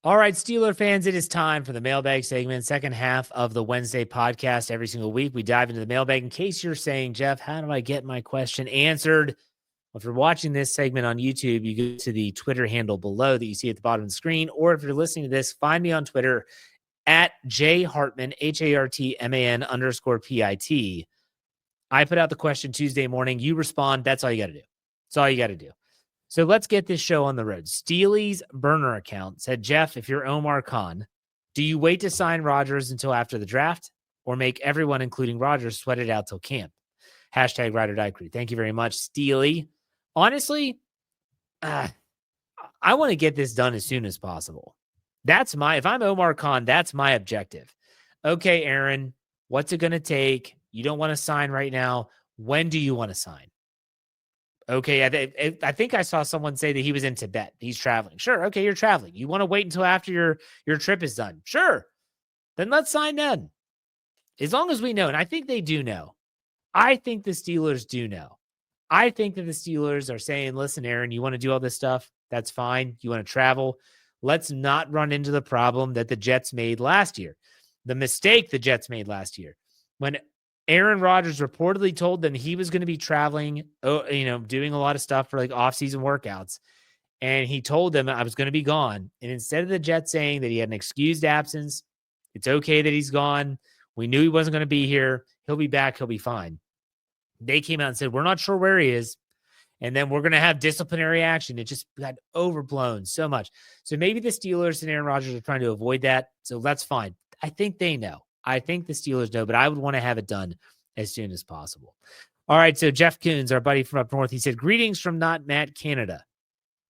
All right, Steeler fans, it is time for the mailbag segment, second half of the Wednesday podcast. Every single week, we dive into the mailbag. In case you're saying, Jeff, how do I get my question answered? Well, if you're watching this segment on YouTube, you go to the Twitter handle below that you see at the bottom of the screen. Or if you're listening to this, find me on Twitter at jhartman, HARTMAN_PIT. I put out the question Tuesday morning. You respond. That's all you got to do. That's all you got to do. So let's get this show on the road. Steely's burner account said, Jeff, if you're Omar Khan, do you wait to sign Rodgers until after the draft or make everyone, including Rodgers, sweat it out till camp? Hashtag ride or die crew. Thank you very much, Steely. Honestly, I want to get this done as soon as possible. If I'm Omar Khan, that's my objective. Okay, Aaron, what's it going to take? You don't want to sign right now. When do you want to sign? Okay, I think I saw someone say that he was in Tibet. He's traveling. Sure, okay, you're traveling. You want to wait until after your trip is done. Sure, then let's sign then. As long as we know, and I think they do know. I think the Steelers do know. I think that the Steelers are saying, listen, Aaron, you want to do all this stuff? That's fine. You want to travel? Let's not run into the problem that the Jets made last year. The mistake the Jets made last year. When Aaron Rodgers reportedly told them he was going to be traveling, doing a lot of stuff for like offseason workouts. And he told them I was going to be gone. And instead of the Jets saying that he had an excused absence, it's okay that he's gone. We knew he wasn't going to be here. He'll be back. He'll be fine. They came out and said, we're not sure where he is. And then we're going to have disciplinary action. It just got overblown so much. So maybe the Steelers and Aaron Rodgers are trying to avoid that. So that's fine. I think they know. I think the Steelers know, but I would want to have it done as soon as possible. All right, so Jeff Coons, our buddy from up north, he said, greetings from Not Matt, Canada.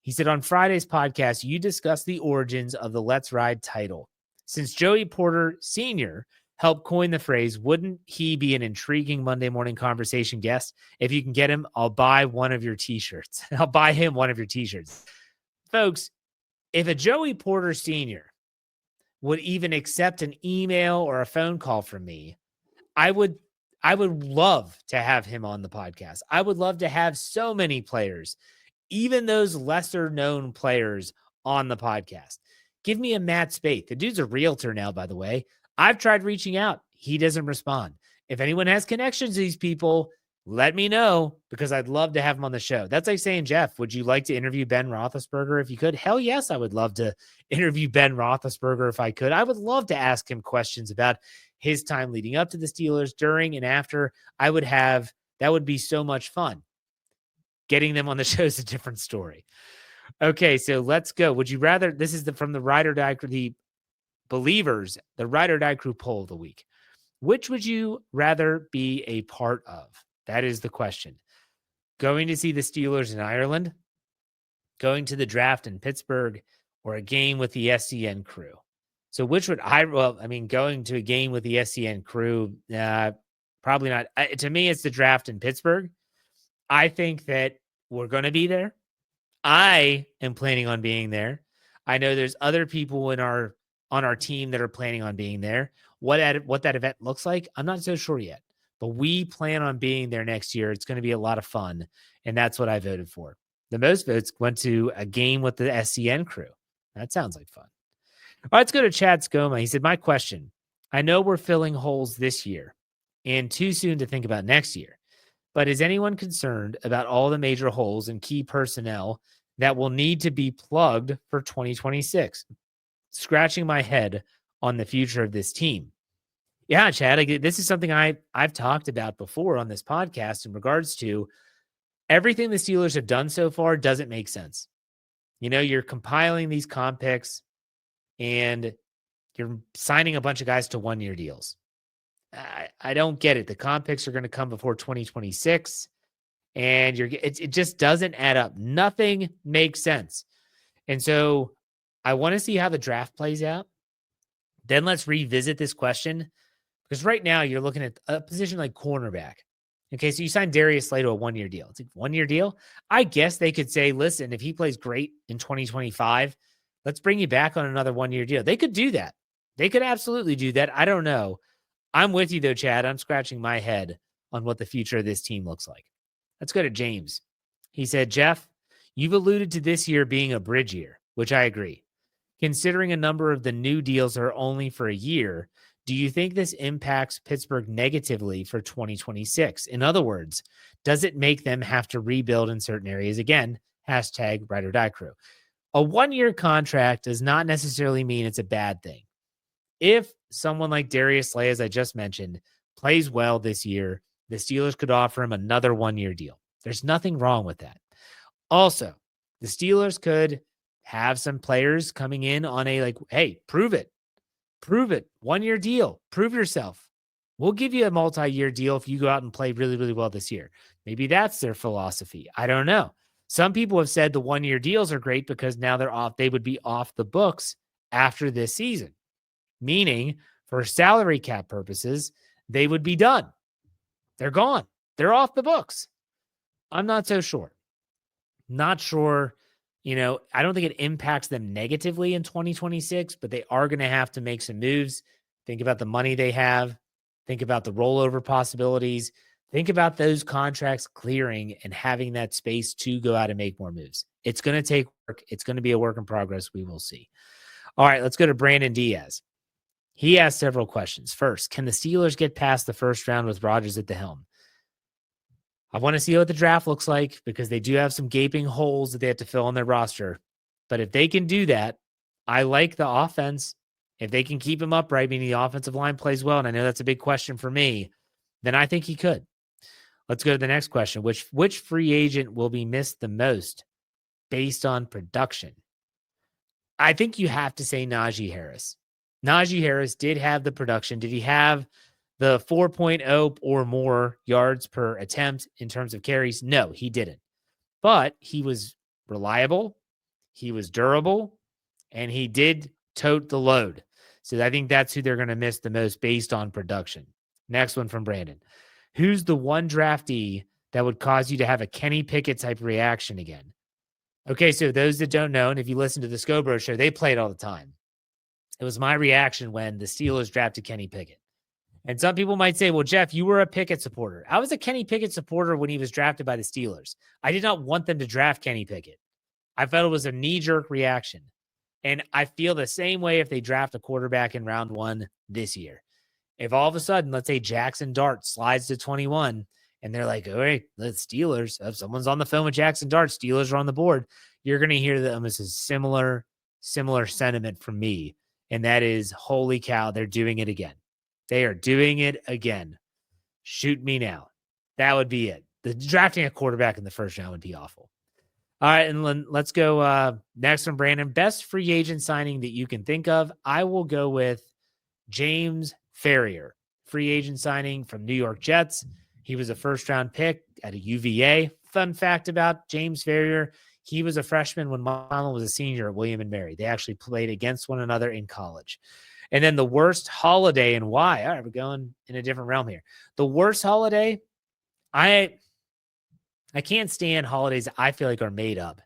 He said, on Friday's podcast, you discussed the origins of the Let's Ride title. Since Joey Porter Sr. helped coin the phrase, wouldn't he be an intriguing Monday morning conversation guest? If you can get him, I'll buy one of your T-shirts. I'll buy him one of your T-shirts. Folks, if a Joey Porter Sr. would even accept an email or a phone call from me, I would love to have him on the podcast. I would love to have so many players, even those lesser known players, on the podcast. Give me a Matt Spaeth. The dude's a realtor now, by the way. I've tried reaching out. He doesn't respond. If anyone has connections to these people, let me know, because I'd love to have him on the show. That's like saying, Jeff, would you like to interview Ben Roethlisberger if you could? Hell yes, I would love to interview Ben Roethlisberger if I could. I would love to ask him questions about his time leading up to the Steelers, during and after. That would be so much fun. Getting them on the show is a different story. Okay, so let's go. Would you rather, this is from the Ride or Die, the Believers, the Ride or Die Crew poll of the week. Which would you rather be a part of? That is the question. Going to see the Steelers in Ireland, going to the draft in Pittsburgh, or a game with the SCN crew? So which would going to a game with the SCN crew, probably not. To me, it's the draft in Pittsburgh. I think that we're going to be there. I am planning on being there. I know there's other people on our team that are planning on being there. What that event looks like, I'm not so sure yet. But we plan on being there next year. It's going to be a lot of fun, and that's what I voted for. The most votes went to a game with the SCN crew. That sounds like fun. All right, let's go to Chad Scoma. He said, my question, I know we're filling holes this year and too soon to think about next year, but is anyone concerned about all the major holes and key personnel that will need to be plugged for 2026? Scratching my head on the future of this team. Yeah, Chad, this is something I've talked about before on this podcast in regards to everything the Steelers have done so far doesn't make sense. You're compiling these comp picks and you're signing a bunch of guys to one-year deals. I don't get it. The comp picks are going to come before 2026, and it just doesn't add up. Nothing makes sense. And so I want to see how the draft plays out. Then let's revisit this question, because right now you're looking at a position like cornerback. Okay, so you signed Darius Slay to a one-year deal. It's a one-year deal. I guess they could say, listen, if he plays great in 2025, let's bring you back on another one-year deal. They could do that. They could absolutely do that. I don't know. I'm with you, though, Chad. I'm scratching my head on what the future of this team looks like. Let's go to James. He said, Jeff, you've alluded to this year being a bridge year, which I agree. Considering a number of the new deals are only for a year, do you think this impacts Pittsburgh negatively for 2026? In other words, does it make them have to rebuild in certain areas? Again, hashtag ride or die crew. A 1-year contract does not necessarily mean it's a bad thing. If someone like Darius Slay, as I just mentioned, plays well this year, the Steelers could offer him another 1-year deal. There's nothing wrong with that. Also, the Steelers could have some players coming in on a like, hey, prove it. Prove it. 1-year deal. Prove yourself. We'll give you a multi-year deal if you go out and play really, really well this year. Maybe that's their philosophy. I don't know. Some people have said the 1-year deals are great because now they would be off the books after this season. Meaning, for salary cap purposes, they would be done. They're gone. They're off the books. I'm not so sure. Not sure. I don't think it impacts them negatively in 2026, but they are going to have to make some moves. Think about the money they have. Think about the rollover possibilities. Think about those contracts clearing and having that space to go out and make more moves. It's going to take work. It's going to be a work in progress. We will see. All right, let's go to Brandon Diaz. He asked several questions. First, can the Steelers get past the first round with Rodgers at the helm? I want to see what the draft looks like because they do have some gaping holes that they have to fill on their roster. But if they can do that, I like the offense. If they can keep him upright, meaning the offensive line plays well, and I know that's a big question for me, then I think he could. Let's go to the next question. Which free agent will be missed the most based on production? I think you have to say Najee Harris. Najee Harris did have the production. Did he have the 4.0 or more yards per attempt in terms of carries? No, he didn't. But he was reliable, he was durable, and he did tote the load. So I think that's who they're going to miss the most based on production. Next one from Brandon. Who's the one draftee that would cause you to have a Kenny Pickett type reaction again? Okay, so those that don't know, and if you listen to the Scobro show, they play it all the time. It was my reaction when the Steelers drafted Kenny Pickett. And some people might say, well, Jeff, you were a Pickett supporter. I was a Kenny Pickett supporter when he was drafted by the Steelers. I did not want them to draft Kenny Pickett. I felt it was a knee-jerk reaction. And I feel the same way if they draft a quarterback in round 1 this year. If all of a sudden, let's say Jackson Dart slides to 21, and they're like, all right, the Steelers, if someone's on the phone with Jackson Dart, Steelers are on the board, you're going to hear them as a similar sentiment from me. And that is, holy cow, they're doing it again. They are doing it again. Shoot me now. That would be it. The drafting a quarterback in the first round would be awful. All right, and let's go next from Brandon. Best free agent signing that you can think of. I will go with James Ferrier, free agent signing from New York Jets. He was a first-round pick at a UVA. Fun fact about James Ferrier, he was a freshman when Marlon was a senior at William & Mary. They actually played against one another in college. And then the worst holiday and why. All right, we're going in a different realm here. The worst holiday, I can't stand holidays that I feel like are made up,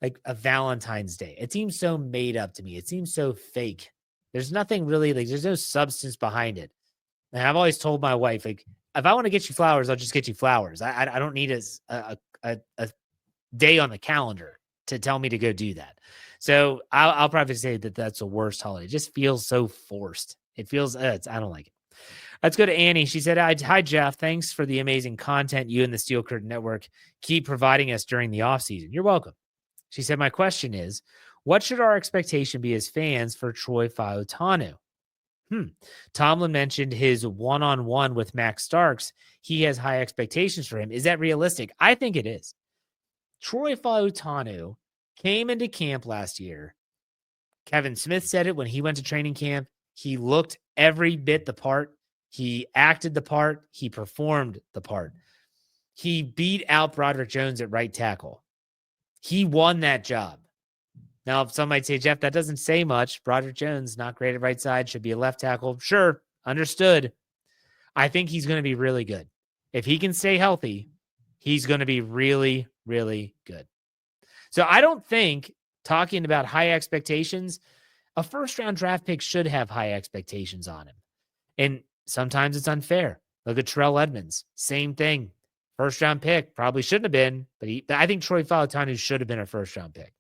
like a Valentine's Day. It seems so made up to me. It seems so fake. There's nothing really, like, there's no substance behind it. And I've always told my wife, like, if I want to get you flowers, I'll just get you flowers. I don't need a day on the calendar to tell me to go do that. So I'll probably say that that's the worst holiday. It just feels so forced. It feels, I don't like it. Let's go to Annie. She said, hi, Jeff. Thanks for the amazing content you and the Steel Curtain Network keep providing us during the offseason. You're welcome. She said, my question is, what should our expectation be as fans for Troy Fautanu? Tomlin mentioned his one-on-one with Max Starks. He has high expectations for him. Is that realistic? I think it is. Troy Fautanu came into camp last year. Kevin Smith said it when he went to training camp. He looked every bit the part. He acted the part. He performed the part. He beat out Broderick Jones at right tackle. He won that job. Now, if some might say, Jeff, that doesn't say much. Broderick Jones, not great at right side, should be a left tackle. Sure, understood. I think he's going to be really good. If he can stay healthy, he's going to be really, really good. So I don't think, talking about high expectations, a first-round draft pick should have high expectations on him. And sometimes it's unfair. Look at Terrell Edmonds. Same thing. First-round pick. Probably shouldn't have been, but I think Troy Fautanu should have been a first-round pick.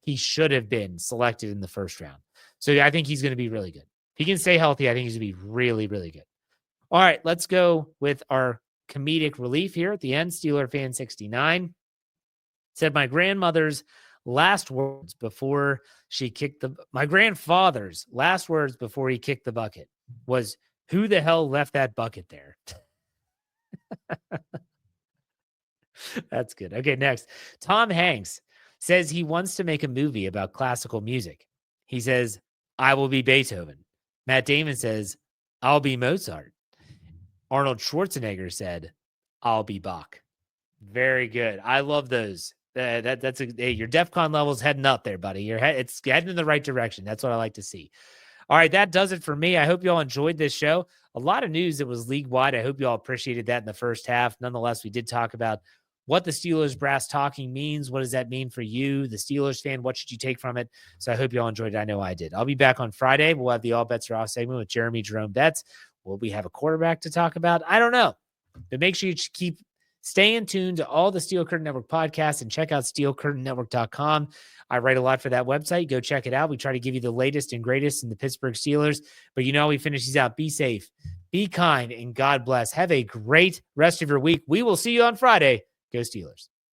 he should have been selected in the first round. So I think he's going to be really good. If he can stay healthy, I think he's going to be really, really good. All right, let's go with our comedic relief here at the end. Steeler fan 69 said, my grandfather's last words before he kicked the bucket was, who the hell left that bucket there? That's good. Okay, next. Tom Hanks says he wants to make a movie about classical music. He says, I will be Beethoven. Matt Damon says, I'll be Mozart. Arnold Schwarzenegger said, I'll be Bach. Very good. I love those. Hey, your DEFCON level's heading up there, buddy. It's heading in the right direction. That's what I like to see. All right, that does it for me. I hope you all enjoyed this show. A lot of news that was league-wide. I hope you all appreciated that in the first half. Nonetheless, we did talk about what the Steelers brass talking means. What does that mean for you, the Steelers fan? What should you take from it? So I hope you all enjoyed it. I know I did. I'll be back on Friday. We'll have the All Bets Are Off segment with Jeremy Jerome Betts. Will we have a quarterback to talk about? I don't know. But make sure you keep staying tuned to all the Steel Curtain Network podcasts and check out steelcurtainnetwork.com. I write a lot for that website. Go check it out. We try to give you the latest and greatest in the Pittsburgh Steelers. But you know, we finish these out. Be safe, be kind, and God bless. Have a great rest of your week. We will see you on Friday. Go Steelers.